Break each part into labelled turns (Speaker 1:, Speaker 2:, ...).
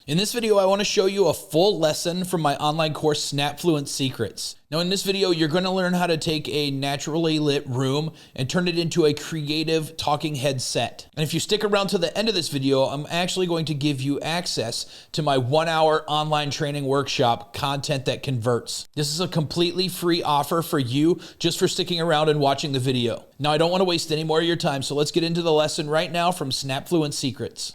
Speaker 1: In this video, I want to show you a full lesson from my online course, Snap Fluent Secrets. Now in this video, you're going to learn how to take a naturally lit room and turn it into a creative talking head set. And if you stick around to the end of this video, I'm actually going to give you access to my 1-hour online training workshop, Content That Converts. This is a completely free offer for you just for sticking around and watching the video. Now I don't want to waste any more of your time, so let's get into the lesson right now from Snap Fluent Secrets.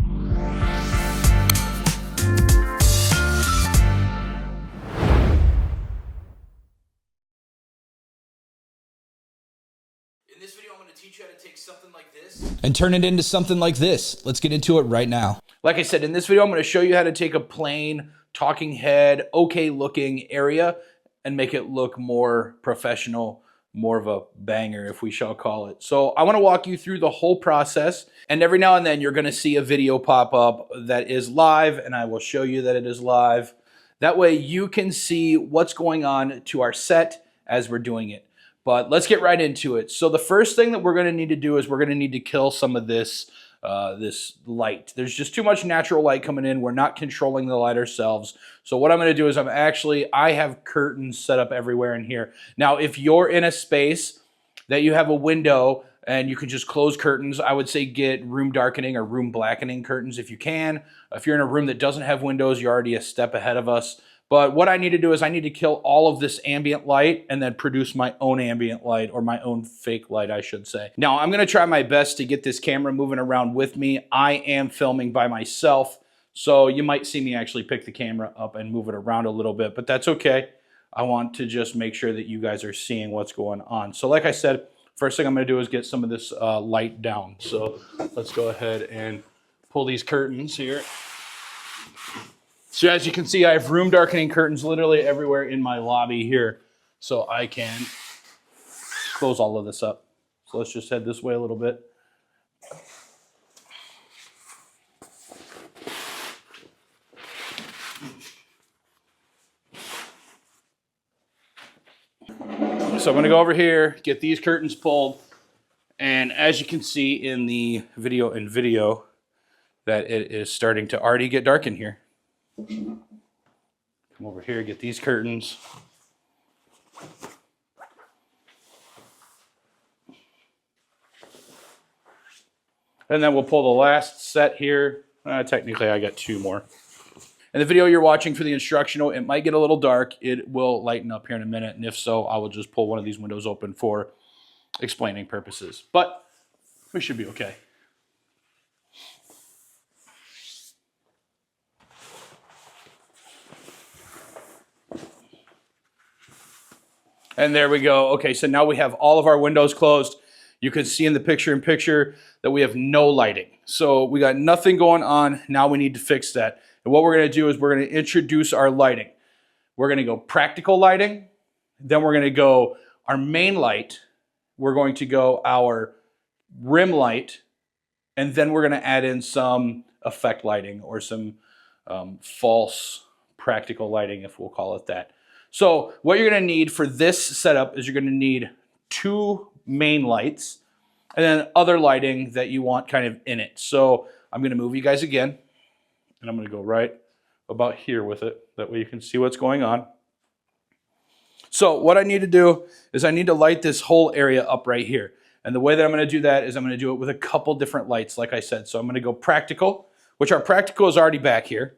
Speaker 1: In this video, I'm going to teach you how to take something like this and turn it into something like this. Let's get into it right now. Like I said, in this video, I'm going to show you how to take a plain talking head, okay looking area and make it look more professional, more of a banger, if we shall call it. So I want to walk you through the whole process, and every now and then you're going to see a video pop up that is live, and I will show you that it is live. That way you can see what's going on to our set as we're doing it. But let's get right into it. So the first thing that we're going to need to do is we're going to need to kill some of this this light. There's just too much natural light coming in. We're not controlling the light ourselves. So what I'm going to do is I have curtains set up everywhere in here. Now, if you're in a space that you have a window and you can just close curtains, I would say get room darkening or room blackening curtains if you can. If you're in a room that doesn't have windows, you're already a step ahead of us. But what I need to do is I need to kill all of this ambient light and then produce my own ambient light, or my own fake light, I should say. Now, I'm going to try my best to get this camera moving around with me. I am filming by myself, so you might see me actually pick the camera up and move it around a little bit, but that's okay. I want to just make sure that you guys are seeing what's going on. So like I said, first thing I'm going to do is get some of this light down. So let's go ahead and pull these curtains here. So as you can see, I have room darkening curtains literally everywhere in my lobby here. So I can close all of this up. So let's just head this way a little bit. So I'm gonna go over here, get these curtains pulled. And as you can see in the video, that it is starting to already get dark in here. Come over here, get these curtains. And then we'll pull the last set here. Technically, I got two more. And the video you're watching for the instructional, it might get a little dark. It will lighten up here in a minute. And if so, I will just pull one of these windows open for explaining purposes. But we should be okay. And there we go. Okay, so now we have all of our windows closed. You can see in the picture-in-picture that we have no lighting. So we got nothing going on. Now we need to fix that. And what we're going to do is we're going to introduce our lighting. We're going to go practical lighting. Then we're going to go our main light. We're going to go our rim light. And then we're going to add in some effect lighting, or some false practical lighting, if we'll call it that. So what you're going to need for this setup is you're going to need 2 main lights and then other lighting that you want kind of in it. So I'm going to move you guys again, and I'm going to go right about here with it. That way you can see what's going on. So what I need to do is I need to light this whole area up right here. And the way that I'm going to do that is I'm going to do it with a couple different lights, like I said. So I'm going to go practical, which our practical is already back here.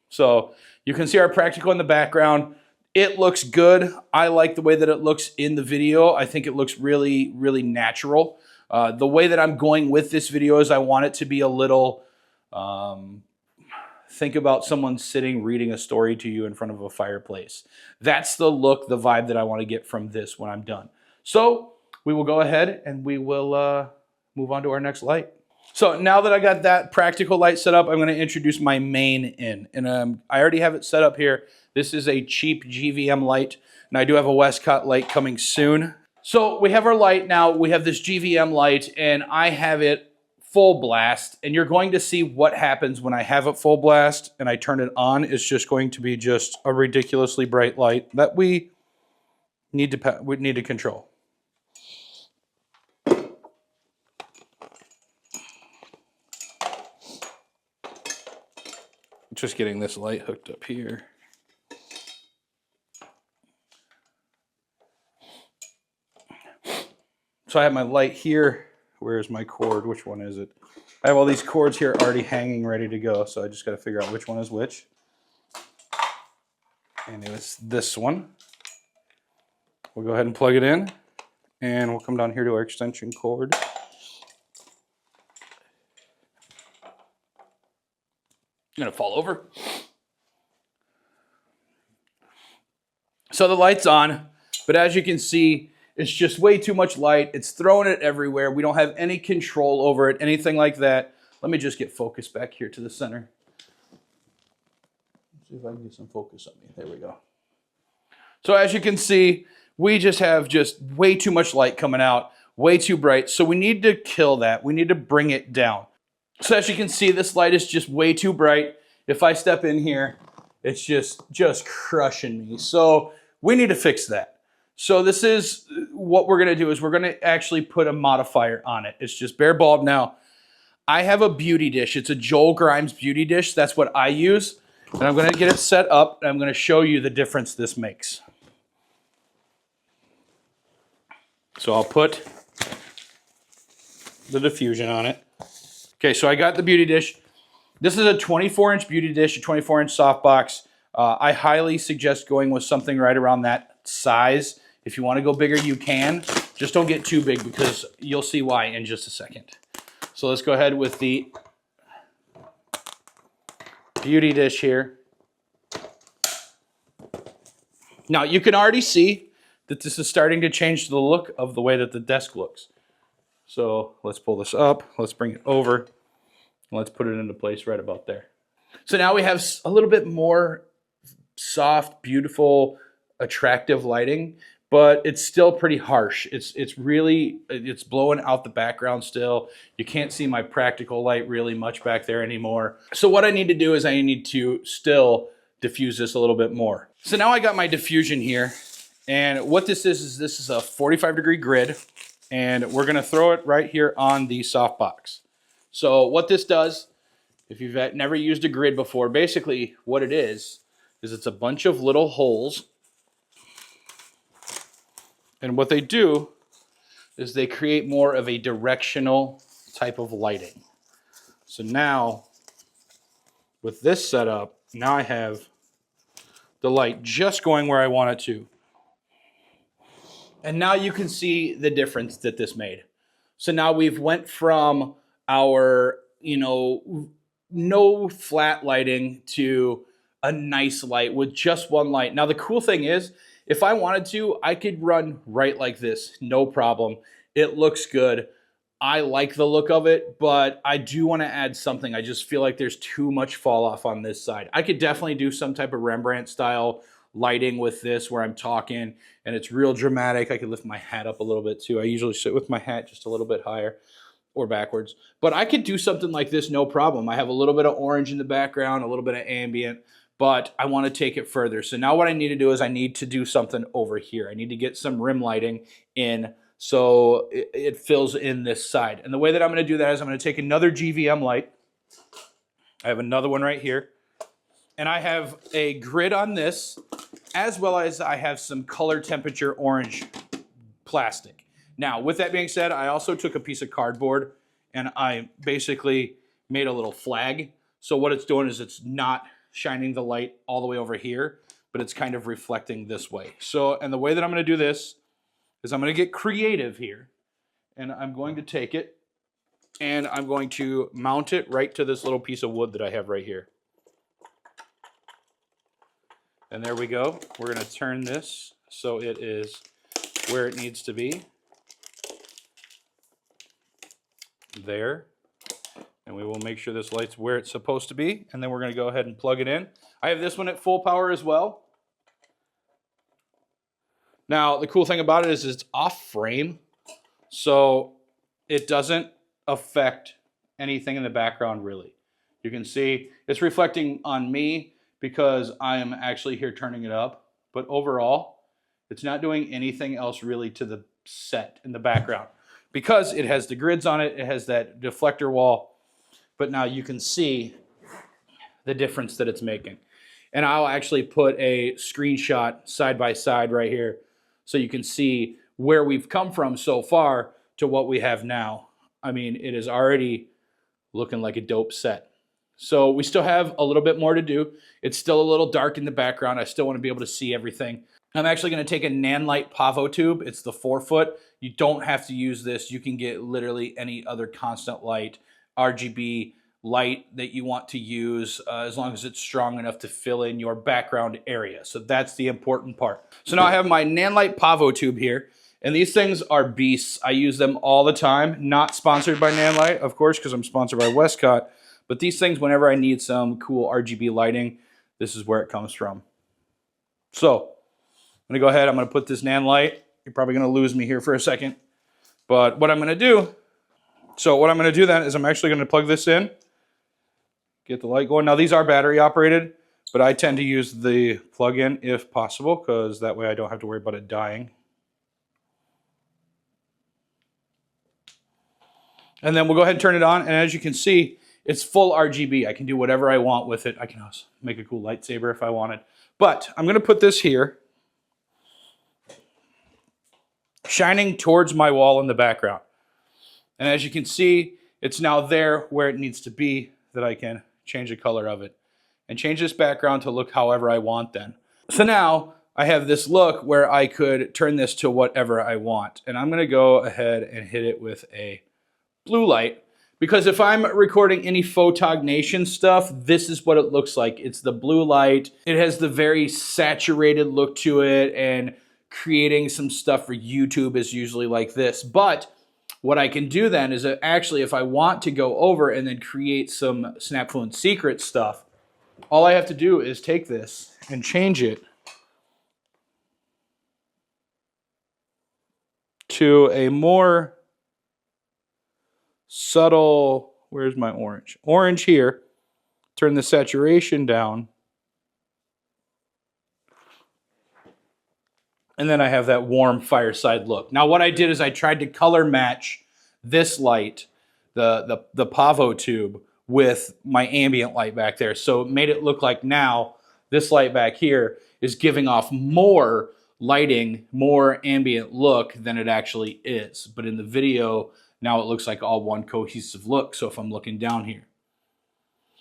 Speaker 1: So you can see our practical in the background. It looks good. I like the way that it looks in the video. I think it looks really, really natural. The way that I'm going with this video is I want it to be a little, think about someone sitting reading a story to you in front of a fireplace. That's the look, the vibe that I want to get from this when I'm done. So we will go ahead and we will move on to our next light. So now that I got that practical light set up, I'm going to introduce my main in. And I already have it set up here. This is a cheap GVM light, and I do have a Westcott light coming soon. So we have our light now. We have this GVM light, and I have it full blast. And you're going to see what happens when I have it full blast and I turn it on. It's just going to be just a ridiculously bright light that we need to control. just getting this light hooked up here. So I have my light here. Where's my cord? Which one is it? I have all these cords here already hanging ready to go, so I just got to figure out which one is which. And it was this one. We'll go ahead and plug it in, and we'll come down here to our extension cord. I'm gonna fall over. So the light's on, but as you can see, it's just way too much light. It's throwing it everywhere. We don't have any control over it, anything like that. Let me just get focus back here to the center. Let's see if I can get some focus on me. There we go. So as you can see, we just have way too much light coming out, way too bright. So we need to kill that. We need to bring it down. So as you can see, this light is just way too bright. If I step in here, it's just crushing me. So we need to fix that. So this is what we're gonna do is we're gonna actually put a modifier on it. It's just bare bulb. Now, I have a beauty dish. It's a Joel Grimes beauty dish. That's what I use. And I'm gonna get it set up and I'm gonna show you the difference this makes. So I'll put the diffusion on it. Okay, so I got the beauty dish. This is a 24-inch beauty dish, a 24-inch softbox. I highly suggest going with something right around that size. If you want to go bigger, you can. Just don't get too big because you'll see why in just a second. So let's go ahead with the beauty dish here. Now you can already see that this is starting to change the look of the way that the desk looks. So let's pull this up, let's bring it over, and let's put it into place right about there. So now we have a little bit more soft, beautiful, attractive lighting, but it's still pretty harsh. It's blowing out the background still. You can't see my practical light really much back there anymore. So what I need to do is I need to still diffuse this a little bit more. So now I got my diffusion here, and what this is this is a 45-degree grid, and we're gonna throw it right here on the softbox. So what this does, if you've never used a grid before, basically what it is it's a bunch of little holes. And what they do is they create more of a directional type of lighting. So now, with this setup, now I have the light just going where I want it to. And now you can see the difference that this made. So now we've went from our, no flat lighting to a nice light with just one light. Now the cool thing is, if I wanted to, I could run right like this, no problem. It looks good. I like the look of it, but I do want to add something. I just feel like there's too much fall off on this side. I could definitely do some type of Rembrandt style lighting with this where I'm talking and it's real dramatic. I could lift my hat up a little bit too. I usually sit with my hat just a little bit higher or backwards, but I could do something like this, no problem. I have a little bit of orange in the background, a little bit of ambient, but I want to take it further. So now what I need to do is I need to do something over here. I need to get some rim lighting in so it fills in this side. And the way that I'm going to do that is I'm going to take another GVM light. I have another one right here. And I have a grid on this, as well as I have some color temperature orange plastic. Now, with that being said, I also took a piece of cardboard and I basically made a little flag. So what it's doing is it's not shining the light all the way over here, but it's kind of reflecting this way. So, and the way that I'm going to do this is I'm going to get creative here, and I'm going to take it and I'm going to mount it right to this little piece of wood that I have right here. And there we go. We're going to turn this so it is where it needs to be. There. And we will make sure this light's where it's supposed to be. And then we're going to go ahead and plug it in. I have this one at full power as well. Now, the cool thing about it is it's off frame. So it doesn't affect anything in the background really. You can see it's reflecting on me because I am actually here turning it up. But overall, it's not doing anything else really to the set in the background. Because it has the grids on it, it has that deflector wall. But now you can see the difference that it's making. And I'll actually put a screenshot side by side right here so you can see where we've come from so far to what we have now. I mean, it is already looking like a dope set. So we still have a little bit more to do. It's still a little dark in the background. I still want to be able to see everything. I'm actually going to take a Nanlite Pavo tube. It's the 4-foot. You don't have to use this. You can get literally any other constant light, RGB light that you want to use, as long as it's strong enough to fill in your background area. So that's the important part. So now I have my Nanlite Pavo tube here, and these things are beasts. I use them all the time. Not sponsored by Nanlite, of course, because I'm sponsored by Westcott. But these things, whenever I need some cool RGB lighting, this is where it comes from. So I'm gonna go ahead, I'm gonna put this Nanlite. You're probably gonna lose me here for a second. But what I'm gonna do, then is I'm actually gonna plug this in, get the light going. Now these are battery operated, but I tend to use the plug-in if possible, because that way I don't have to worry about it dying. And then we'll go ahead and turn it on, and as you can see, it's full RGB. I can do whatever I want with it. I can also make a cool lightsaber if I wanted. But I'm gonna put this here, shining towards my wall in the background. And as you can see, it's now there where it needs to be, that I can change the color of it and change this background to look however I want then. So now I have this look where I could turn this to whatever I want. And I'm gonna go ahead and hit it with a blue light, because if I'm recording any Photognation stuff, this is what it looks like. It's the blue light. It has the very saturated look to it, and creating some stuff for YouTube is usually like this. But what I can do then is that actually, if I want to go over and then create some SnapFluent Secret stuff, all I have to do is take this and change it to a more subtle, where's my orange? Orange here. Turn the saturation down. And then I have that warm fireside look. Now what I did is I tried to color match this light, the Pavo tube, with my ambient light back there. So it made it look like now this light back here is giving off more lighting, more ambient look than it actually is. But in the video, now it looks like all one cohesive look. So if I'm looking down here.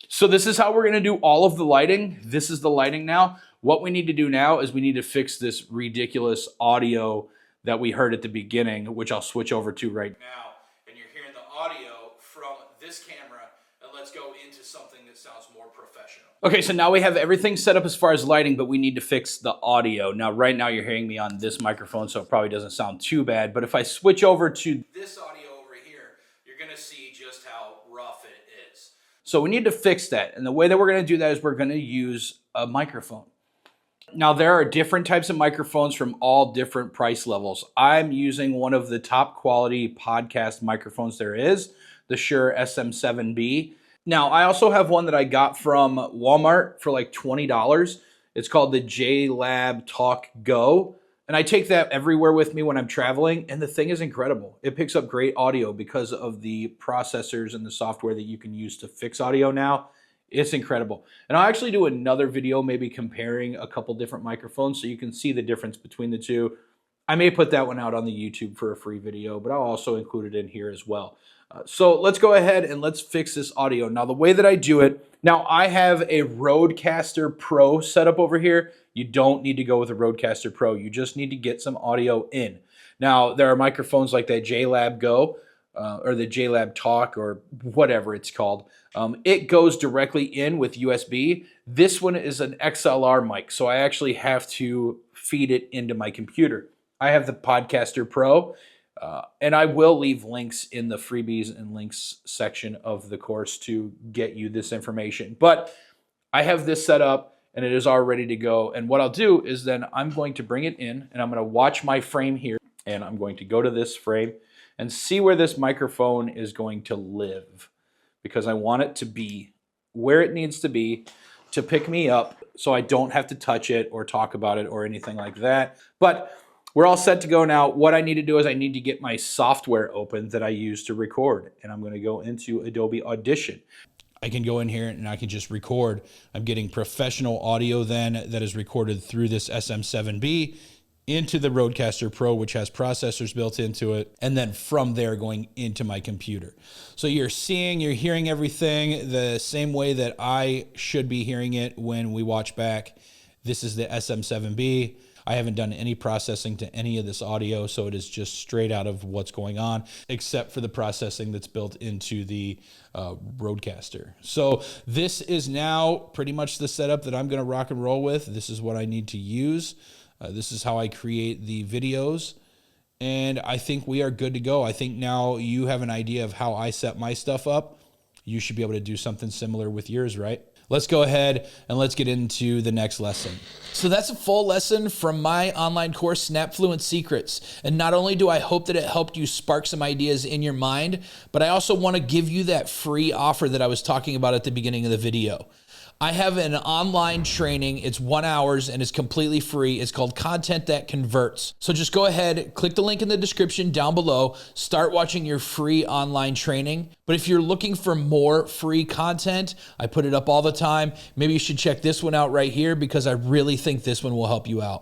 Speaker 1: So this is how we're gonna do all of the lighting. This is the lighting now. What we need to do now is we need to fix this ridiculous audio that we heard at the beginning, which I'll switch over to right now. And you're hearing the audio from this camera, and let's go into something that sounds more professional. Okay, so now we have everything set up as far as lighting, but we need to fix the audio. Now, right now you're hearing me on this microphone, so it probably doesn't sound too bad, but if I switch over to this audio over here, you're gonna see just how rough it is. So we need to fix that, and the way that we're gonna do that is we're gonna use a microphone. Now, there are different types of microphones from all different price levels. I'm using one of the top quality podcast microphones there is, the Shure SM7B. Now, I also have one that I got from Walmart for like $20. It's called the JLab Talk Go. And I take that everywhere with me when I'm traveling, and the thing is incredible. It picks up great audio because of the processors and the software that you can use to fix audio now. It's incredible. And I'll actually do another video maybe comparing a couple different microphones so you can see the difference between the two. I may put that one out on the YouTube for a free video, but I'll also include it in here as well. So let's go ahead and let's fix this audio. Now the way that I do it, now I have a Rodecaster Pro setup over here. You don't need to go with a Rodecaster Pro. You just need to get some audio in. Now there are microphones like that JLab Go, or the JLab Talk, or whatever it's called. It goes directly in with USB. This one is an XLR mic, so I actually have to feed it into my computer. I have the Podcaster Pro, and I will leave links in the freebies and links section of the course to get you this information. But I have this set up, and it is all ready to go. And what I'll do is then I'm going to bring it in, and I'm going to watch my frame here, and I'm going to go to this frame and see where this microphone is going to live, because I want it to be where it needs to be to pick me up so I don't have to touch it or talk about it or anything like that. But we're all set to go now. What I need to do is I need to get my software open that I use to record, and I'm going to go into Adobe Audition. I can go in here and I can just record. I'm getting professional audio then that is recorded through this SM7B into the Rodecaster Pro, which has processors built into it, and then from there going into my computer. So you're hearing everything the same way that I should be hearing it when we watch back. This is the SM7B. I haven't done any processing to any of this audio, so it is just straight out of what's going on, except for the processing that's built into the Rodecaster. So this is now pretty much the setup that I'm gonna rock and roll with. This is what I need to use. This is how I create the videos, and I think we are good to go. I think now you have an idea of how I set my stuff up. You should be able to do something similar with yours, right? Let's go ahead and let's get into the next lesson. So that's a full lesson from my online course, SnapFluent Secrets. And not only do I hope that it helped you spark some ideas in your mind, but I also want to give you that free offer that I was talking about at the beginning of the video. I have an online training. It's 1 hour and it's completely free. It's called Content That Converts. So just go ahead, click the link in the description down below, start watching your free online training. But if you're looking for more free content, I put it up all the time. Maybe you should check this one out right here because I really think this one will help you out.